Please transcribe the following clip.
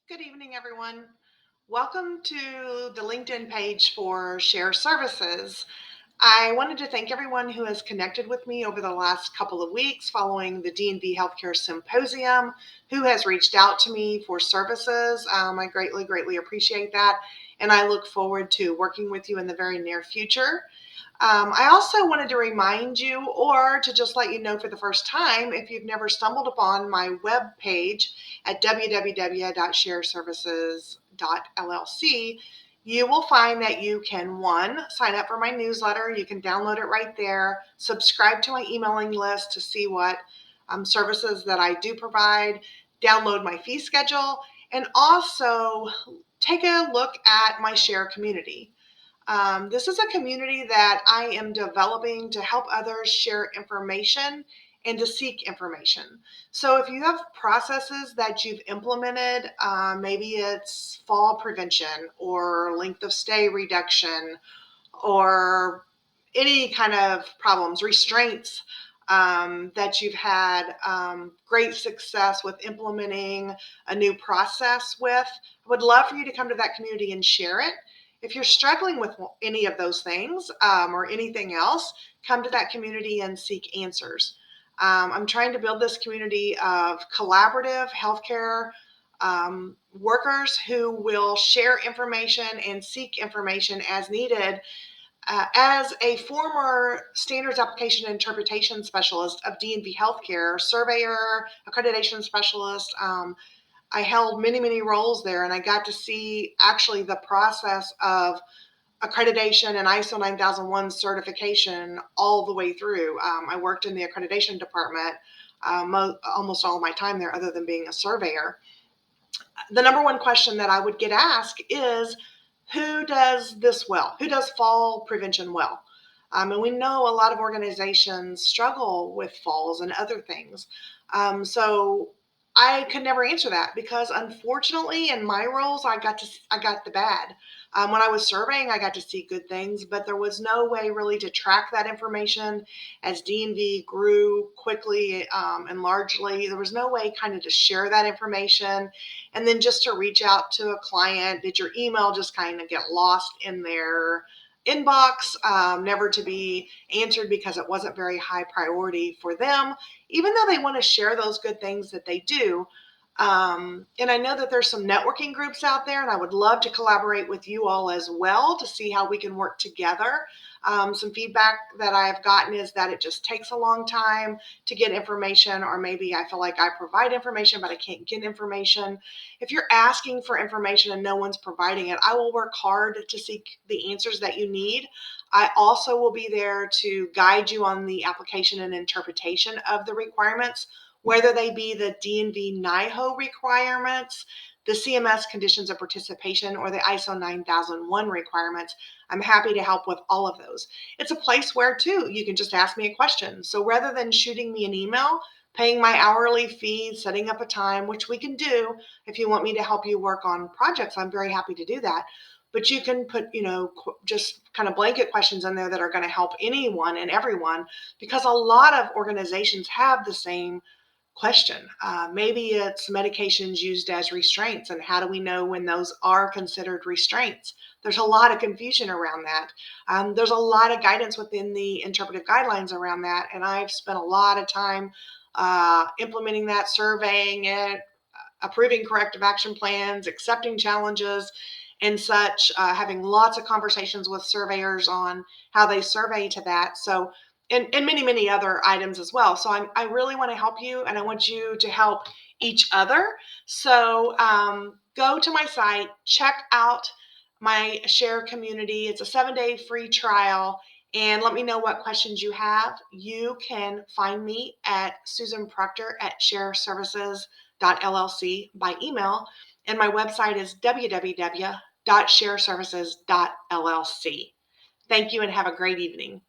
Good evening, everyone. Welcome to the LinkedIn page for Share Services. I wanted to thank everyone who has connected with me over the last couple of weeks following the D&V Healthcare Symposium, who has reached out to me for services. I greatly appreciate that, and I look forward to working with you in the very near future. I also wanted to remind you, or to just let you know for the first time, if you've never stumbled upon my web page at www.shareservices.llc, you will find that you can, one, sign up for my newsletter. You can download it right there, subscribe to my emailing list to see what services that I do provide, download my fee schedule, and also take a look at my Share community. This is a community that I am developing to help others share information and to seek information. So if you have processes that you've implemented, maybe it's fall prevention or length of stay reduction or any kind of problems, restraints that you've had great success with implementing a new process with, I would love for you to come to that community and share it. If you're struggling with any of those things or anything else, come to that community and seek answers. I'm trying to build this community of collaborative healthcare workers who will share information and seek information as needed. As a former standards application and interpretation specialist of D&V Healthcare, surveyor, accreditation specialist, I held many roles there, and I got to see actually the process of accreditation and ISO 9001 certification all the way through. I worked in the accreditation department almost all of my time there, other than being a surveyor. The number one question that I would get asked is, who does this well? Who does fall prevention well? And we know a lot of organizations struggle with falls and other things. So I could never answer that because, unfortunately, in my roles, I got the bad. When I was surveying, I got to see good things, but there was no way really to track that information as D&V grew quickly and largely. There was no way kind of to share that information, and then just to reach out to a client. Did your email just kind of get lost in their inbox, never to be answered because it wasn't very high priority for them, even though they want to share those good things that they do. And I know that there's some networking groups out there, and I would love to collaborate with you all as well to see how we can work together. Some feedback that I've gotten is that it just takes a long time to get information, or maybe I feel like I provide information, but I can't get information. If you're asking for information and no one's providing it, I will work hard to seek the answers that you need. I also will be there to guide you on the application and interpretation of the requirements, whether they be the D&V NIHO requirements, the CMS conditions of participation, or the ISO 9001 requirements. I'm happy to help with all of those. It's a place where, too, you can just ask me a question. So rather than shooting me an email, paying my hourly fee, setting up a time, which we can do if you want me to help you work on projects, I'm very happy to do that. But you can put, just kind of blanket questions in there that are going to help anyone and everyone, because a lot of organizations have the same question. Maybe it's medications used as restraints, and how do we know when those are considered restraints? There's a lot of confusion around that. There's a lot of guidance within the interpretive guidelines around that, and I've spent a lot of time implementing that, surveying it, approving corrective action plans, accepting challenges, and such, having lots of conversations with surveyors on how they survey to that. So, and many other items as well. So I really want to help you, and I want you to help each other. So go to my site, check out my Share community. It's a 7-day free trial, and let me know what questions you have. You can find me at Susan Proctor at shareservices.llc by email, and my website is www.shareservices.llc. Thank you and have a great evening.